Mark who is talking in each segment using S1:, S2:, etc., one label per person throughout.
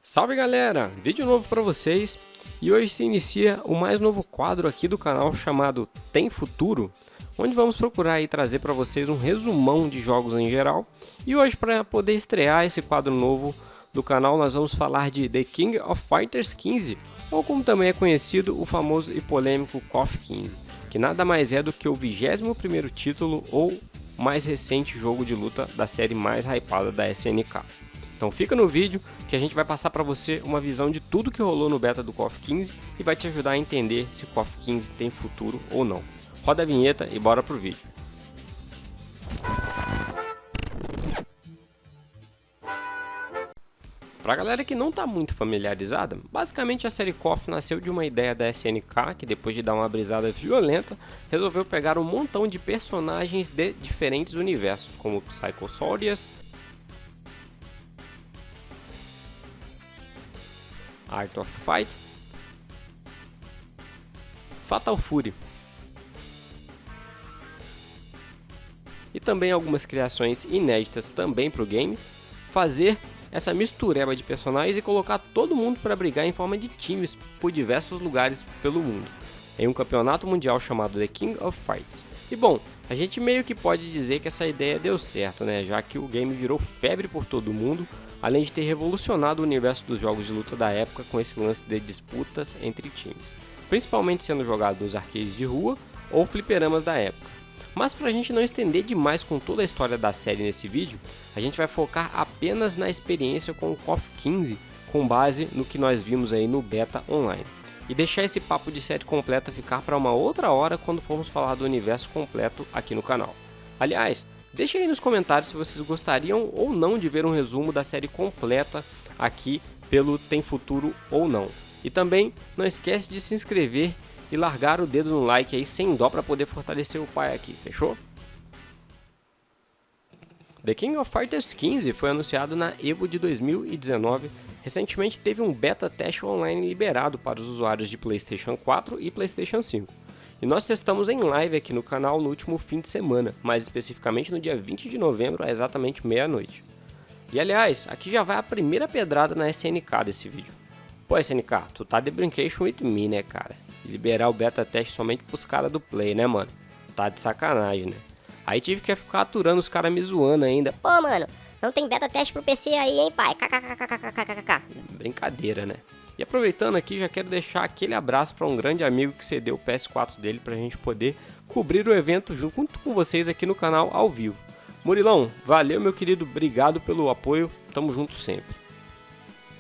S1: Salve galera, vídeo novo para vocês e hoje se inicia o mais novo quadro aqui do canal chamado Tem Futuro, onde vamos procurar e trazer para vocês um resumão de jogos em geral. E hoje, para poder estrear esse quadro novo do canal, nós vamos falar de The King of Fighters 15, ou como também é conhecido, o famoso e polêmico KOF 15, que nada mais é do que o 21º título ou mais recente jogo de luta da série mais hypada da SNK. Então fica no vídeo que a gente vai passar para você uma visão de tudo que rolou no beta do KOF 15 e vai te ajudar a entender se o KOF 15 tem futuro ou não. Roda a vinheta e bora pro vídeo. Pra galera que não tá muito familiarizada, basicamente a série KOF nasceu de uma ideia da SNK, que depois de dar uma brisada violenta, resolveu pegar um montão de personagens de diferentes universos, como Psycho Soldiers, Art of Fight, Fatal Fury e também algumas criações inéditas também para o game, fazer essa mistureba de personagens e colocar todo mundo para brigar em forma de times por diversos lugares pelo mundo, em um campeonato mundial chamado The King of Fighters. E bom, a gente meio que pode dizer que essa ideia deu certo, né? Já que o game virou febre por todo mundo, além de ter revolucionado o universo dos jogos de luta da época com esse lance de disputas entre times, principalmente sendo jogado nos arcades de rua ou fliperamas da época. Mas para a gente não estender demais com toda a história da série nesse vídeo, a gente vai focar apenas na experiência com o KOF 15, com base no que nós vimos aí no beta online. E deixar esse papo de série completa ficar para uma outra hora quando formos falar do universo completo aqui no canal. Aliás, deixem aí nos comentários se vocês gostariam ou não de ver um resumo da série completa aqui pelo Tem Futuro ou não. E também não esquece de se inscrever e largar o dedo no like aí sem dó para poder fortalecer o pai aqui, fechou? The King of Fighters 15 foi anunciado na EVO de 2019. Recentemente teve um beta teste online liberado para os usuários de PlayStation 4 e PlayStation 5. E nós testamos em live aqui no canal no último fim de semana, mais especificamente no dia 20 de novembro, a exatamente meia-noite. E aliás, aqui já vai a primeira pedrada na SNK desse vídeo. Pô, SNK, tu tá de brincation with me, né, cara? Liberar o beta teste somente pros caras do Play, né, mano? Tá de sacanagem, né? Aí tive que ficar aturando os caras me zoando ainda.
S2: Pô, mano, não tem beta teste pro PC aí, hein, pai? KKKKKKKK.
S1: Brincadeira, né? E aproveitando aqui, já quero deixar aquele abraço para um grande amigo que cedeu o PS4 dele pra gente poder cobrir o evento junto com vocês aqui no canal ao vivo. Murilão, valeu meu querido, obrigado pelo apoio, tamo junto sempre.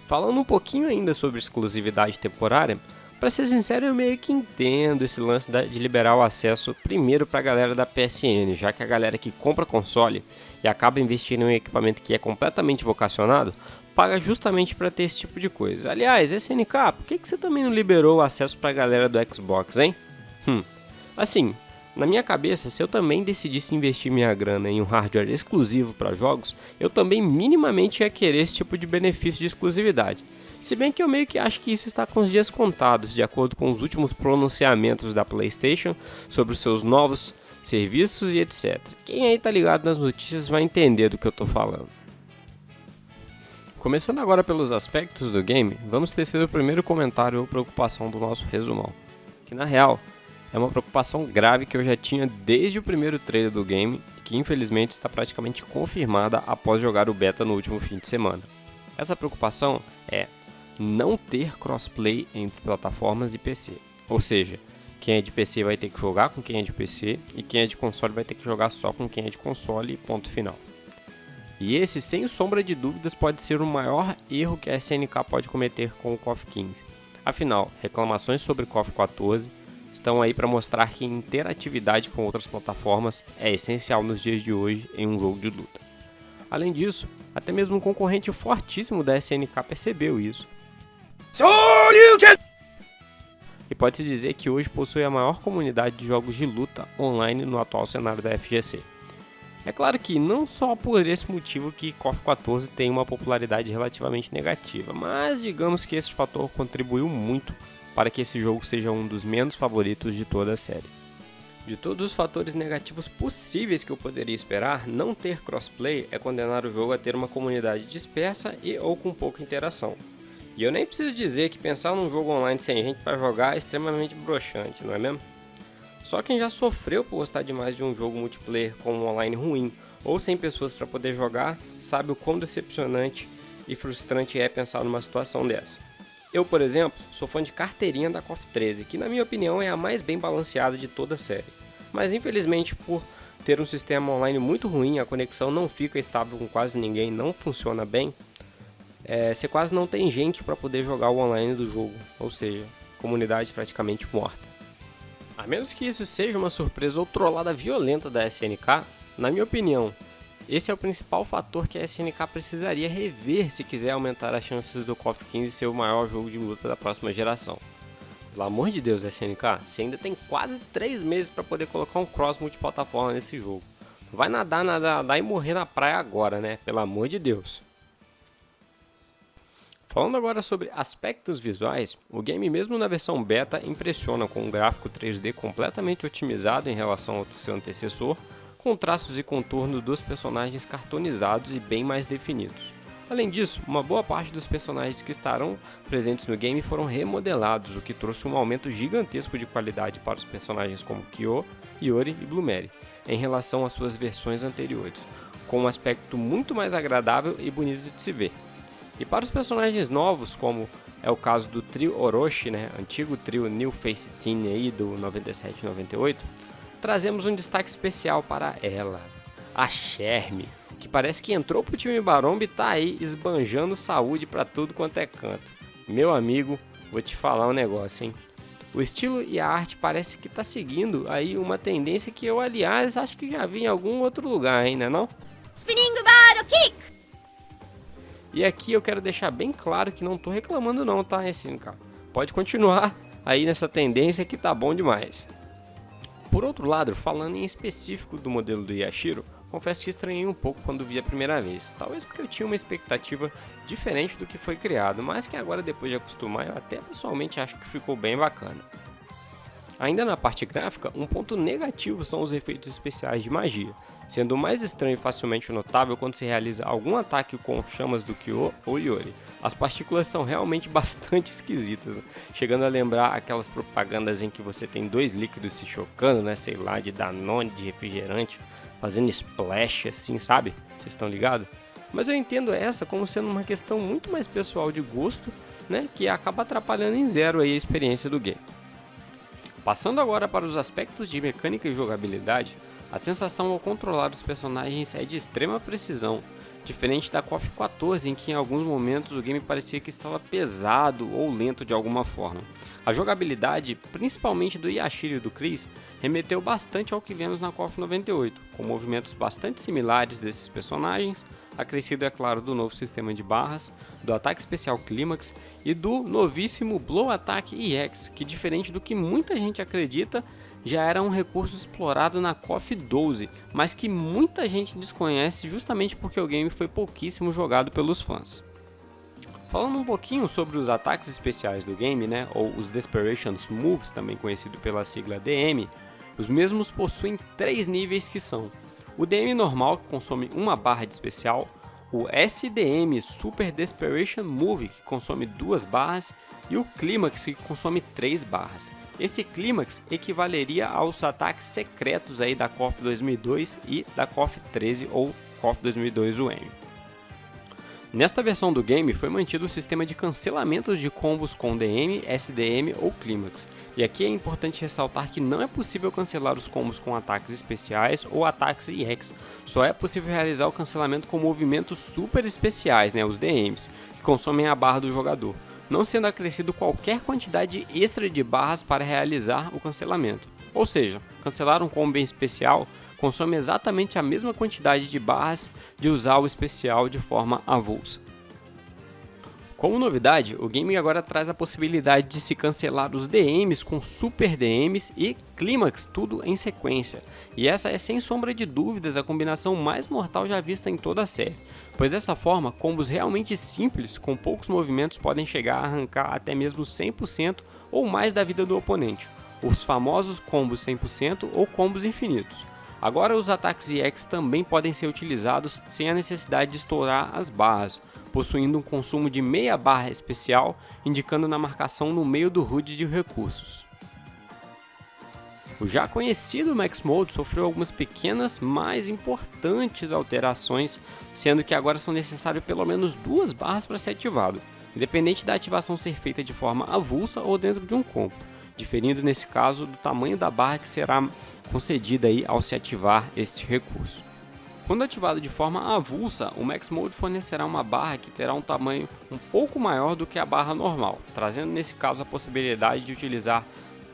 S1: Falando um pouquinho ainda sobre exclusividade temporária, pra ser sincero eu meio que entendo esse lance de liberar o acesso primeiro pra galera da PSN, já que a galera que compra console e acaba investindo em um equipamento que é completamente vocacionado, paga justamente para ter esse tipo de coisa. Aliás, SNK, por que você também não liberou o acesso para a galera do Xbox, hein? Assim, na minha cabeça, se eu também decidisse investir minha grana em um hardware exclusivo para jogos, eu também minimamente ia querer esse tipo de benefício de exclusividade. Se bem que eu meio que acho que isso está com os dias contados, de acordo com os últimos pronunciamentos da PlayStation sobre os seus novos serviços e etc. Quem aí tá ligado nas notícias vai entender do que eu tô falando. Começando agora pelos aspectos do game, vamos tecer o primeiro comentário ou preocupação do nosso resumão, que na real é uma preocupação grave que eu já tinha desde o primeiro trailer do game e que infelizmente está praticamente confirmada após jogar o beta no último fim de semana. Essa preocupação é não ter crossplay entre plataformas e PC, ou seja, quem é de PC vai ter que jogar com quem é de PC e quem é de console vai ter que jogar só com quem é de console e ponto final. E esse, sem sombra de dúvidas, pode ser o maior erro que a SNK pode cometer com o KOF 15. Afinal, reclamações sobre KOF 14 estão aí para mostrar que interatividade com outras plataformas é essencial nos dias de hoje em um jogo de luta. Além disso, até mesmo um concorrente fortíssimo da SNK percebeu isso. E pode-se dizer que hoje possui a maior comunidade de jogos de luta online no atual cenário da FGC. É claro que não só por esse motivo que KOF 14 tem uma popularidade relativamente negativa, mas digamos que esse fator contribuiu muito para que esse jogo seja um dos menos favoritos de toda a série. De todos os fatores negativos possíveis que eu poderia esperar, não ter crossplay é condenar o jogo a ter uma comunidade dispersa e ou com pouca interação. E eu nem preciso dizer que pensar num jogo online sem gente para jogar é extremamente broxante, não é mesmo? Só quem já sofreu por gostar demais de um jogo multiplayer com um online ruim ou sem pessoas para poder jogar, sabe o quão decepcionante e frustrante é pensar numa situação dessa. Eu, por exemplo, sou fã de carteirinha da KOF 13, que na minha opinião é a mais bem balanceada de toda a série. Mas infelizmente, por ter um sistema online muito ruim, a conexão não fica estável com quase ninguém, não funciona bem, você quase não tem gente para poder jogar o online do jogo, ou seja, comunidade praticamente morta. A menos que isso seja uma surpresa ou trollada violenta da SNK, na minha opinião, esse é o principal fator que a SNK precisaria rever se quiser aumentar as chances do KOF 15 ser o maior jogo de luta da próxima geração. Pelo amor de Deus, SNK, você ainda tem quase 3 meses para poder colocar um cross multiplataforma nesse jogo. Não vai nadar e morrer na praia agora, né? Pelo amor de Deus. Falando agora sobre aspectos visuais, o game mesmo na versão beta impressiona com um gráfico 3D completamente otimizado em relação ao seu antecessor, com traços e contorno dos personagens cartoonizados e bem mais definidos. Além disso, uma boa parte dos personagens que estarão presentes no game foram remodelados, o que trouxe um aumento gigantesco de qualidade para os personagens como Kyo, Iori e Blue em relação às suas versões anteriores, com um aspecto muito mais agradável e bonito de se ver. E para os personagens novos, como é o caso do trio Orochi, antigo trio New Face Teen aí do 97 e 98, trazemos um destaque especial para ela, a Shermie, que parece que entrou pro time Baromba e tá aí esbanjando saúde para tudo quanto é canto. Meu amigo, vou te falar um negócio, hein? O estilo e a arte parece que tá seguindo aí uma tendência que eu, aliás, acho que já vi em algum outro lugar, hein, né não?
S2: Spinning Battle Kick!
S1: E aqui eu quero deixar bem claro que não tô reclamando não, tá, SNK? Pode continuar aí nessa tendência que tá bom demais. Por outro lado, falando em específico do modelo do Yashiro, confesso que estranhei um pouco quando vi a primeira vez. Talvez porque eu tinha uma expectativa diferente do que foi criado, mas que agora depois de acostumar eu até pessoalmente acho que ficou bem bacana. Ainda na parte gráfica, um ponto negativo são os efeitos especiais de magia, sendo o mais estranho e facilmente notável quando se realiza algum ataque com chamas do Kyo ou Iori. As partículas são realmente bastante esquisitas, chegando a lembrar aquelas propagandas em que você tem dois líquidos se chocando, sei lá, de Danone, de refrigerante, fazendo splash assim, sabe? Vocês estão ligados? Mas eu entendo essa como sendo uma questão muito mais pessoal de gosto, que acaba atrapalhando em zero aí a experiência do game. Passando agora para os aspectos de mecânica e jogabilidade, a sensação ao controlar os personagens é de extrema precisão, diferente da KOF 14 em que em alguns momentos o game parecia que estava pesado ou lento de alguma forma. A jogabilidade, principalmente do Yashiro e do Chris, remeteu bastante ao que vemos na KOF 98, com movimentos bastante similares desses personagens, acrescido é claro do novo sistema de barras, do ataque especial Clímax e do novíssimo Blow Attack EX, que diferente do que muita gente acredita, já era um recurso explorado na KOF 12, mas que muita gente desconhece justamente porque o game foi pouquíssimo jogado pelos fãs. Falando um pouquinho sobre os ataques especiais do game, ou os Desperation Moves, também conhecido pela sigla DM, os mesmos possuem 3 níveis que são o DM normal, que consome uma barra de especial, o SDM Super Desperation Move, que consome 2 barras, e o Clímax, que consome 3 barras. Esse Clímax equivaleria aos ataques secretos aí da KOF 2002 e da KOF 13 ou KOF 2002 UM. Nesta versão do game foi mantido o sistema de cancelamentos de combos com DM, SDM ou Clímax. E aqui é importante ressaltar que não é possível cancelar os combos com ataques especiais ou ataques EX. Só é possível realizar o cancelamento com movimentos super especiais, os DMs, que consomem a barra do jogador, não sendo acrescido qualquer quantidade extra de barras para realizar o cancelamento. Ou seja, cancelar um combo em especial consome exatamente a mesma quantidade de barras de usar o especial de forma avulsa. Como novidade, o game agora traz a possibilidade de se cancelar os DMs com Super DMs e Clímax, tudo em sequência. E essa é sem sombra de dúvidas a combinação mais mortal já vista em toda a série, pois dessa forma, combos realmente simples, com poucos movimentos podem chegar a arrancar até mesmo 100% ou mais da vida do oponente, os famosos combos 100% ou combos infinitos. Agora os ataques EX também podem ser utilizados sem a necessidade de estourar as barras, possuindo um consumo de meia barra especial, indicando na marcação no meio do HUD de recursos. O já conhecido Max Mode sofreu algumas pequenas, mas importantes alterações, sendo que agora são necessárias pelo menos 2 barras para ser ativado, independente da ativação ser feita de forma avulsa ou dentro de um combo, diferindo nesse caso do tamanho da barra que será concedida aí ao se ativar este recurso. Quando ativado de forma avulsa, o Max Mode fornecerá uma barra que terá um tamanho um pouco maior do que a barra normal, trazendo nesse caso a possibilidade de utilizar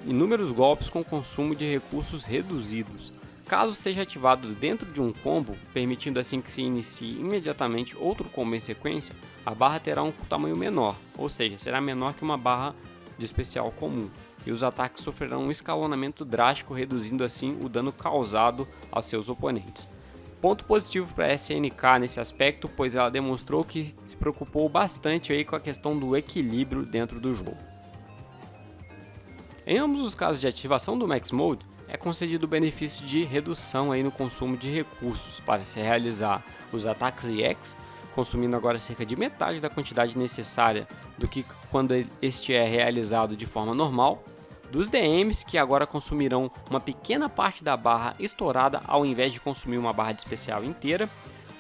S1: inúmeros golpes com consumo de recursos reduzidos. Caso seja ativado dentro de um combo, permitindo assim que se inicie imediatamente outro combo em sequência, a barra terá um tamanho menor, ou seja, será menor que uma barra de especial comum, e os ataques sofrerão um escalonamento drástico, reduzindo assim o dano causado aos seus oponentes. Ponto positivo para a SNK nesse aspecto, pois ela demonstrou que se preocupou bastante aí com a questão do equilíbrio dentro do jogo. Em ambos os casos de ativação do Max Mode, é concedido o benefício de redução aí no consumo de recursos para se realizar os ataques EX, consumindo agora cerca de metade da quantidade necessária do que quando este é realizado de forma normal, dos DMs, que agora consumirão uma pequena parte da barra estourada ao invés de consumir uma barra de especial inteira,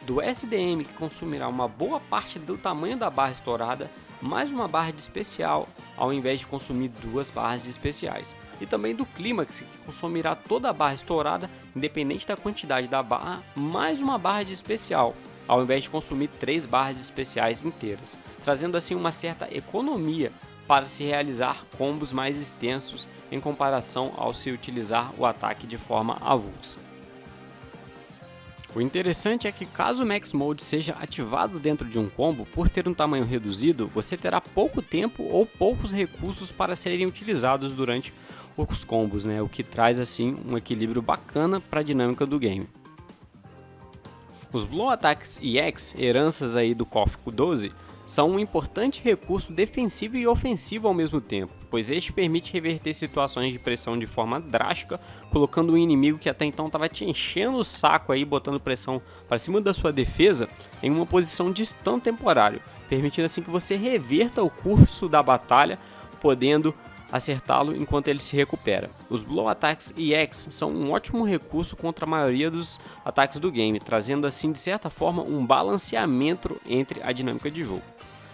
S1: do SDM, que consumirá uma boa parte do tamanho da barra estourada, mais uma barra de especial ao invés de consumir 2 barras de especiais, e também do Clímax, que consumirá toda a barra estourada, independente da quantidade da barra, mais uma barra de especial, ao invés de consumir 3 barras de especiais inteiras, trazendo assim uma certa economia para se realizar combos mais extensos em comparação ao se utilizar o ataque de forma avulsa. O interessante é que caso o Max Mode seja ativado dentro de um combo, por ter um tamanho reduzido, você terá pouco tempo ou poucos recursos para serem utilizados durante os combos, o que traz assim um equilíbrio bacana para a dinâmica do game. Os Blow Attacks EX, heranças aí do KOF 12, são um importante recurso defensivo e ofensivo ao mesmo tempo, pois este permite reverter situações de pressão de forma drástica, colocando um inimigo que até então estava te enchendo o saco aí, botando pressão para cima da sua defesa, em uma posição de stun temporário, permitindo assim que você reverta o curso da batalha, podendo acertá-lo enquanto ele se recupera. Os Blow Attacks EX são um ótimo recurso contra a maioria dos ataques do game, trazendo assim de certa forma um balanceamento entre a dinâmica de jogo.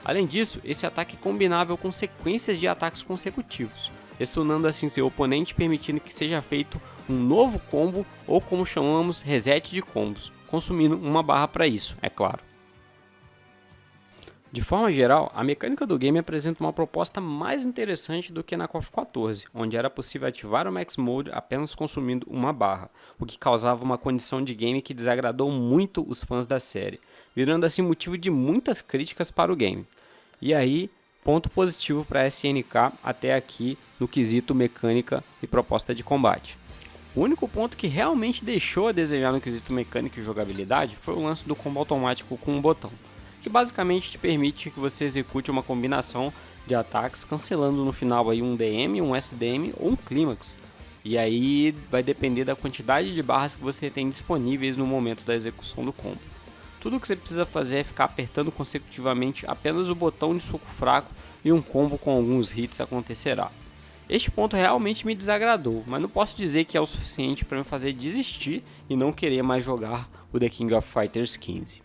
S1: Além disso, esse ataque é combinável com sequências de ataques consecutivos, stunando assim seu oponente, permitindo que seja feito um novo combo, ou como chamamos, reset de combos, consumindo uma barra para isso, é claro. De forma geral, a mecânica do game apresenta uma proposta mais interessante do que na KOF 14, onde era possível ativar o Max Mode apenas consumindo uma barra, o que causava uma condição de game que desagradou muito os fãs da série, virando assim motivo de muitas críticas para o game. E aí, ponto positivo para a SNK até aqui no quesito mecânica e proposta de combate. O único ponto que realmente deixou a desejar no quesito mecânica e jogabilidade foi o lance do combo automático com um botão, que basicamente te permite que você execute uma combinação de ataques, cancelando no final aí um DM, um SDM ou um Clímax. E aí vai depender da quantidade de barras que você tem disponíveis no momento da execução do combo. Tudo o que você precisa fazer é ficar apertando consecutivamente apenas o botão de soco fraco e um combo com alguns hits acontecerá. Este ponto realmente me desagradou, mas não posso dizer que é o suficiente para me fazer desistir e não querer mais jogar o The King of Fighters 15.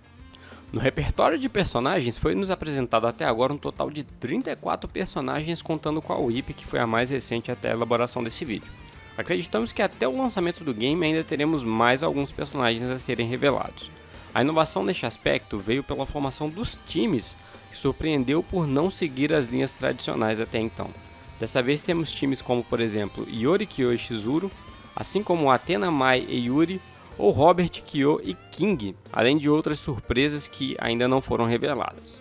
S1: No repertório de personagens foi nos apresentado até agora um total de 34 personagens, contando com a Whip, que foi a mais recente até a elaboração desse vídeo. Acreditamos que até o lançamento do game ainda teremos mais alguns personagens a serem revelados. A inovação neste aspecto veio pela formação dos times, que surpreendeu por não seguir as linhas tradicionais até então. Dessa vez temos times como, por exemplo, Yori, Kyo e Shizuru, assim como Athena, Mai e Yuri, ou Robert, Kyo e King, além de outras surpresas que ainda não foram reveladas.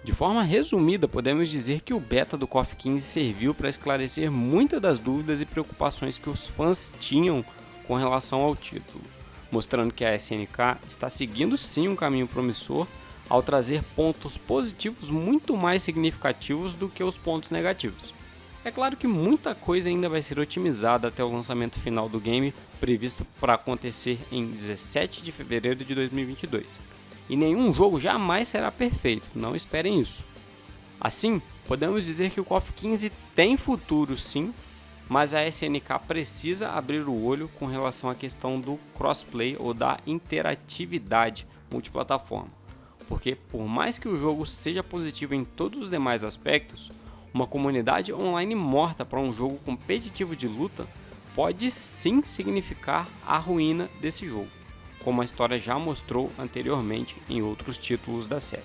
S1: De forma resumida, podemos dizer que o beta do KOF 15 serviu para esclarecer muitas das dúvidas e preocupações que os fãs tinham com relação ao título, mostrando que a SNK está seguindo sim um caminho promissor ao trazer pontos positivos muito mais significativos do que os pontos negativos. É claro que muita coisa ainda vai ser otimizada até o lançamento final do game, previsto para acontecer em 17 de fevereiro de 2022. E nenhum jogo jamais será perfeito, não esperem isso. Assim, podemos dizer que o KOF 15 tem futuro sim, mas a SNK precisa abrir o olho com relação à questão do crossplay ou da interatividade multiplataforma. Porque por mais que o jogo seja positivo em todos os demais aspectos, uma comunidade online morta para um jogo competitivo de luta pode sim significar a ruína desse jogo, como a história já mostrou anteriormente em outros títulos da série.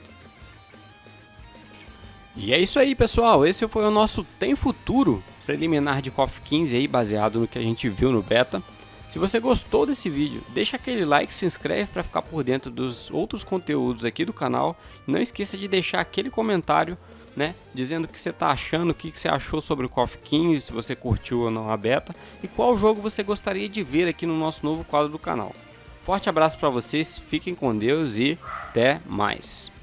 S1: E é isso aí, pessoal, esse foi o nosso Tem Futuro preliminar de KOF 15 aí, baseado no que a gente viu no beta. Se você gostou desse vídeo, deixa aquele like, se inscreve para ficar por dentro dos outros conteúdos aqui do canal. Não esqueça de deixar aquele comentário, né, dizendo o que você está achando, o que você achou sobre o KOF 15, se você curtiu ou não a beta, e qual jogo você gostaria de ver aqui no nosso novo quadro do canal. Forte abraço para vocês, fiquem com Deus e até mais!